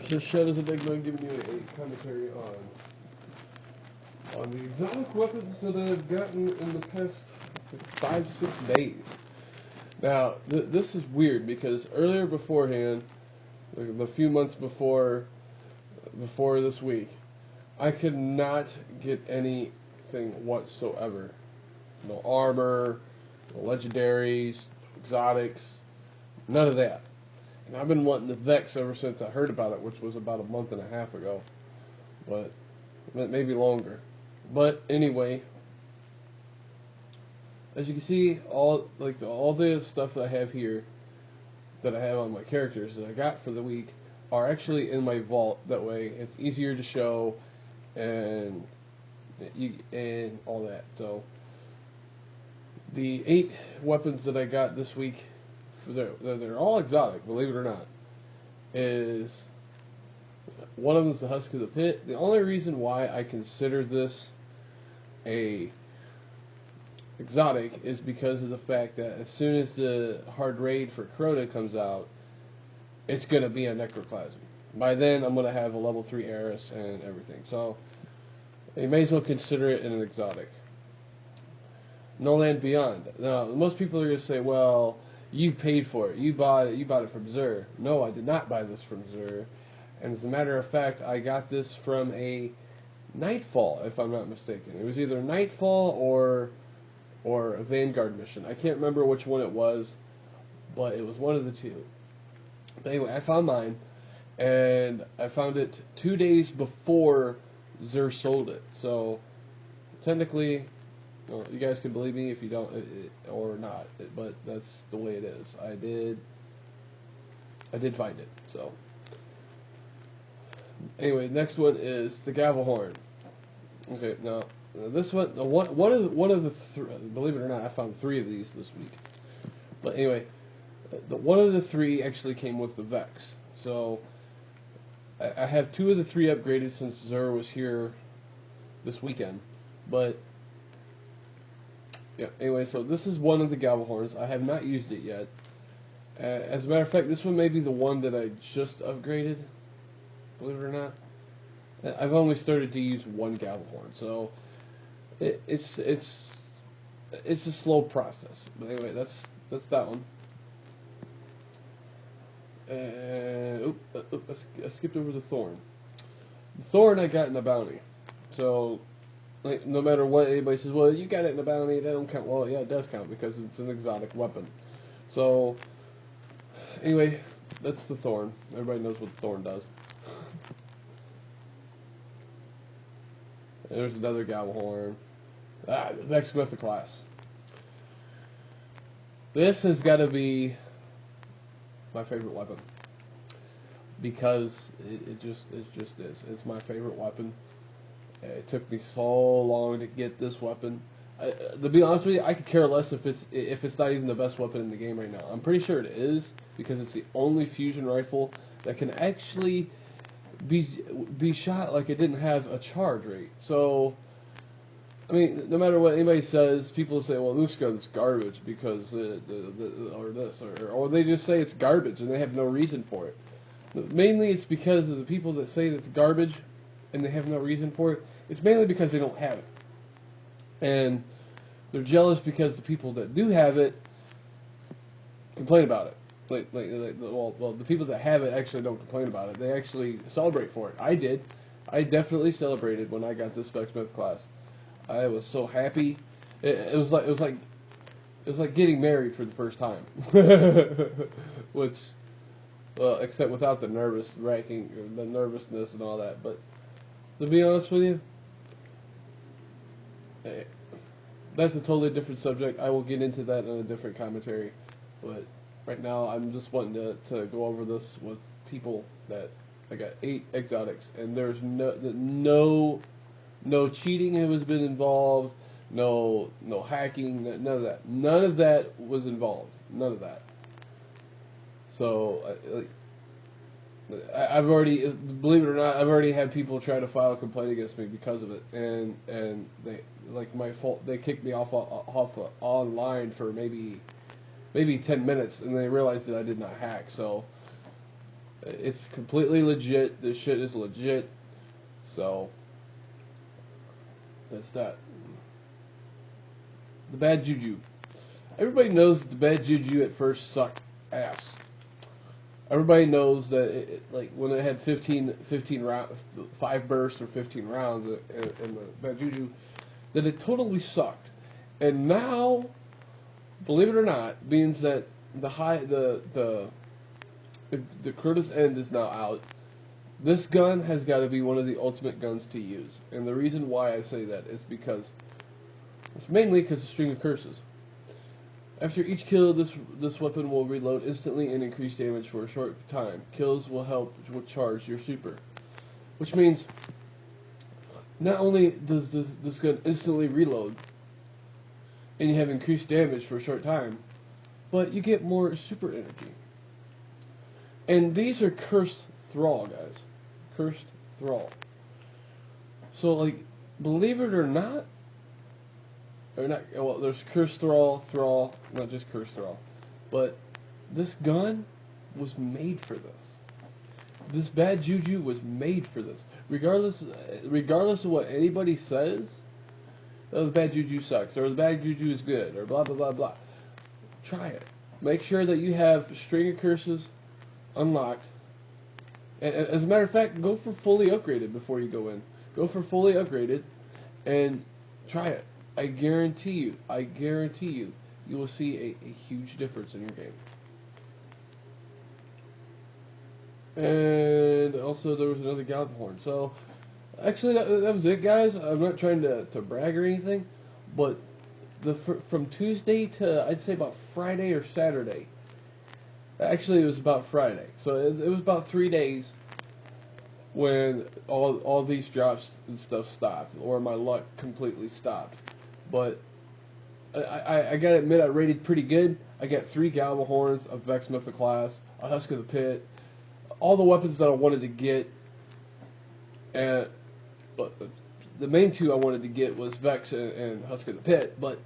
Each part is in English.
to Shadows Enigma, giving you a commentary on the exotic weapons that I've gotten in the past 5 to 6 days. Now, this is weird because earlier beforehand, like a few months before this week, I could not get anything whatsoever. No armor, no legendaries, exotics, none of that. And I've been wanting the Vex ever since I heard about it, which was about a month and a half ago, but maybe longer. But anyway, as you can see, all the stuff that I have here, that I have on my characters that I got for the week, are actually in my vault. That way, it's easier to show, and all that. So, the 8 weapons that I got this week, they're all exotic, believe it or not. Is one of them is the Husk of the Pit. The only reason why I consider this a exotic is because of the fact that as soon as the hard raid for Crota comes out, it's going to be a Necroclasm. By then, I'm going to have a level 3 Eris and everything. So, you may as well consider it an exotic. No Land Beyond. Now, most people are going to say, well, you paid for it. You bought it from Xur. No, I did not buy this from Xur. And as a matter of fact, I got this from a Nightfall, if I'm not mistaken. It was either Nightfall or a Vanguard mission. I can't remember which one it was, but it was one of the two. But anyway, I found mine, and I found it 2 days before Xur sold it. So, technically, well, you guys can believe me if you don't, or not, but that's the way it is. I did find it, so. Anyway, next one is the Gavelhorn. Okay, now this one, one of the believe it or not, I found 3 of these this week. But anyway, one of the 3 actually came with the Vex. So I have 2 of the 3 upgraded since Xur was here this weekend. But yeah, anyway, so this is one of the Gavelhorns. I have not used it yet. As a matter of fact, this one may be the one that I just upgraded. Believe it or not, I've only started to use one Gavelhorn, so it's a slow process. But anyway, that's that one. I skipped over the Thorn. The Thorn I got in a bounty, so like, no matter what anybody says, well, you got it in a bounty, that don't count. Well, yeah, it does count because it's an exotic weapon. So anyway, that's the Thorn. Everybody knows what the Thorn does. There's another Gavelhorn. The Vex Mythoclast. This has got to be my favorite weapon because it just is. It's my favorite weapon. It took me so long to get this weapon. To be honest with you, I could care less if it's not even the best weapon in the game right now. I'm pretty sure it is because it's the only fusion rifle that can actually be shot like it didn't have a charge rate. So, I mean, no matter what anybody says, people say, well, this gun's garbage because or this, or they just say it's garbage and they have no reason for it. Mainly it's because of the people that say it's garbage and they have no reason for it. It's mainly because they don't have it. And they're jealous because the people that do have it complain about it. Well, the people that have it actually don't complain about it. They actually celebrate for it. I did. I definitely celebrated when I got this Vex Mythoclast. I was so happy. It was like getting married for the first time, which, well, except without the nervousness and all that. But to be honest with you, that's a totally different subject. I will get into that in a different commentary, but right now I'm just wanting to go over this with people that I got 8 exotics, and there's no cheating has been involved, no hacking, none of that. None of that was involved. None of that. So I've already, believe it or not, I've already had people try to file a complaint against me because of it, and they, like, my fault. They kicked me off online for maybe 10 minutes, and they realized that I did not hack. So It's completely legit. This shit is legit. So that's that. The bad juju. Everybody knows that the bad juju at first sucked ass. Everybody knows that like when it had 15 round, 5 bursts or 15 rounds in the bad juju, that it totally sucked. And now, believe it or not, means that the Crotus End is now out. This gun has got to be one of the ultimate guns to use. And the reason why I say that is because it's mainly because of String of Curses. After each kill, this weapon will reload instantly and increase damage for a short time. Kills will help charge your super. Which means, not only does this gun instantly reload, and you have increased damage for a short time, but you get more super energy. And these are Cursed Thrall, guys. Cursed Thrall. So, like, believe it or not, well, there's Cursed Thrall, not just Cursed Thrall, but this gun was made for this. This bad juju was made for this. Regardless of what anybody says, oh, the bad juju sucks, or the bad juju is good, or blah blah blah blah. Try it. Make sure that you have String of Curses unlocked. And as a matter of fact, go for fully upgraded before you go in. Go for fully upgraded, and try it. I guarantee you, you will see a huge difference in your game. And also, there was another Gallop-Horn. So, actually, that was it, guys. I'm not trying to brag or anything, but from Tuesday to, I'd say, about Friday or Saturday. Actually, it was about Friday. So, it was about 3 days when all these drops and stuff stopped, or my luck completely stopped. But I gotta admit, I rated pretty good. I got 3 Gallop-Horns, a Vex Mythoclast, a Husk of the Pit, all the weapons that I wanted to get. And the main 2 I wanted to get was Vex and Husk of the Pit. But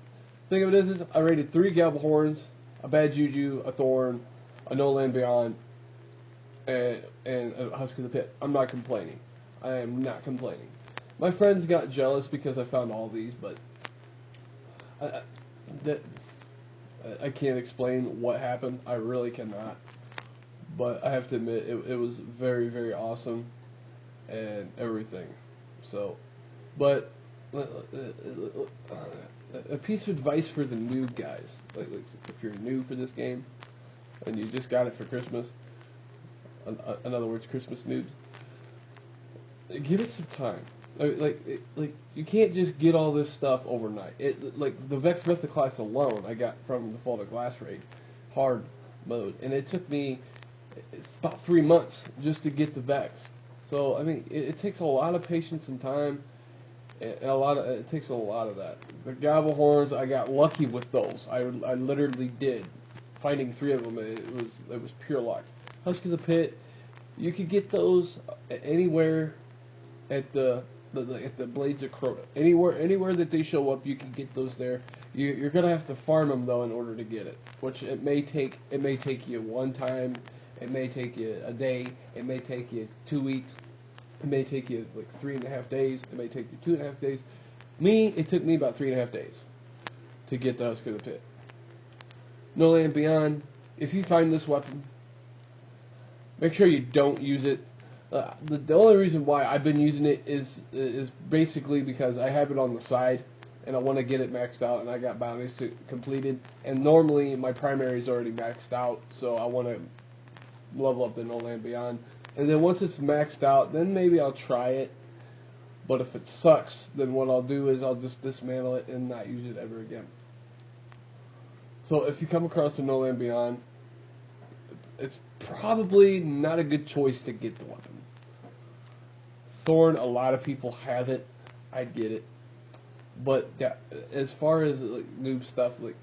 the thing of it is I rated 3 Gallop-Horns, a Bad Juju, a Thorn, a No Land Beyond, and a Husk of the Pit. I'm not complaining. I am not complaining. My friends got jealous because I found all these, but I can't explain what happened. I really cannot. But I have to admit, it was very, very awesome and everything. So, but a piece of advice for the new guys. Like if you're new for this game and you just got it for Christmas, in other words, Christmas noobs, give it some time. Like you can't just get all this stuff overnight. Like the Vex Mythoclast alone, I got from the Fall of Glass raid, hard mode, and it took me about 3 months just to get the Vex. So I mean, it takes a lot of patience and time, and it takes a lot of that. The Gallop-Horns, I got lucky with those. I literally did. Finding 3 of them, it was pure luck. Husk of the Pit, you could get those anywhere at the Blades of Crota. Anywhere that they show up, you can get those there. You're gonna have to farm them though in order to get it, which it may take you one time, it may take you a day, it may take you 2 weeks, it may take you like 3.5 days, it may take you 2.5 days. It took me about 3.5 days to get the Husk of the Pit. No Land Beyond. If you find this weapon, make sure you don't use it. The only reason why I've been using it is basically because I have it on the side and I want to get it maxed out, and I got bounties completed. And normally my primary is already maxed out, so I want to level up the No Land Beyond. And then once it's maxed out, then maybe I'll try it. But if it sucks, then what I'll do is I'll just dismantle it and not use it ever again. So if you come across the No Land Beyond, it's probably not a good choice to get the weapon. Thorn, a lot of people have it. I'd get it. But yeah, as far as like noob stuff, like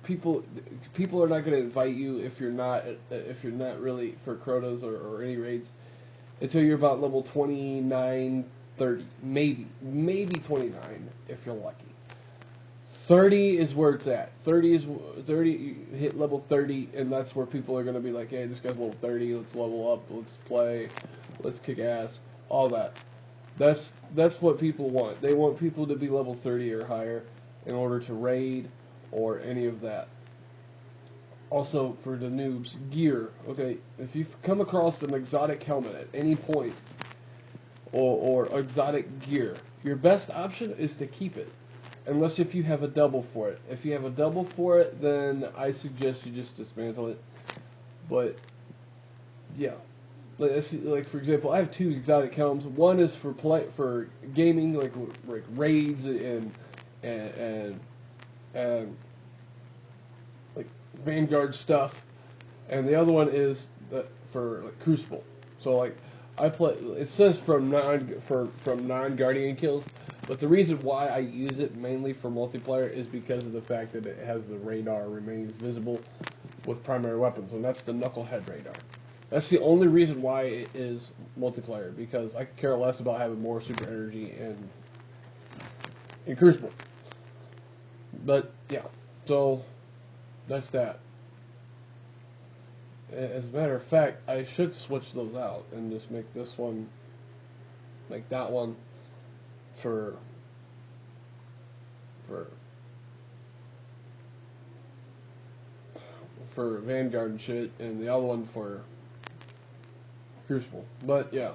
people are not going to invite you if you're not really for Crotas or any raids until you're about level 29, 30, maybe 29 if you're lucky. 30 is where it's at. 30, you hit level 30, and that's where people are going to be like, hey, this guy's level 30, let's level up, let's play, let's kick ass, all that. That's what people want. They want people to be level 30 or higher in order to raid or any of that. Also, for the noobs, gear. Okay, if you come across an exotic helmet at any point, or exotic gear, your best option is to keep it. Unless if you have a double for it. If you have a double for it, then I suggest you just dismantle it. But, yeah. Like for example, I have 2 exotic helms. One is for gaming, like raids and like Vanguard stuff, and the other one is for like Crucible. So like I play. It says from 9 Guardian kills, but the reason why I use it mainly for multiplayer is because of the fact that it has the radar remains visible with primary weapons, and that's the Knucklehead radar. That's the only reason why it is multiplayer, because I could care less about having more super energy in Crucible. But yeah, so that's that. As a matter of fact, I should switch those out and just make this one, make that one for Vanguard and shit, and the other one for Crucible. But yeah,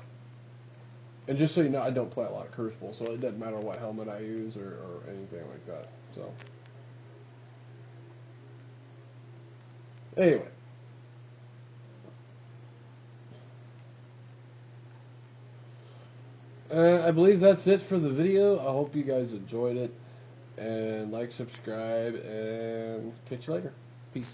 and just so you know, I don't play a lot of Crucible, so it doesn't matter what helmet I use or anything like that. So anyway. I believe that's it for the video. I hope you guys enjoyed it. And like, subscribe, and catch you later. Peace.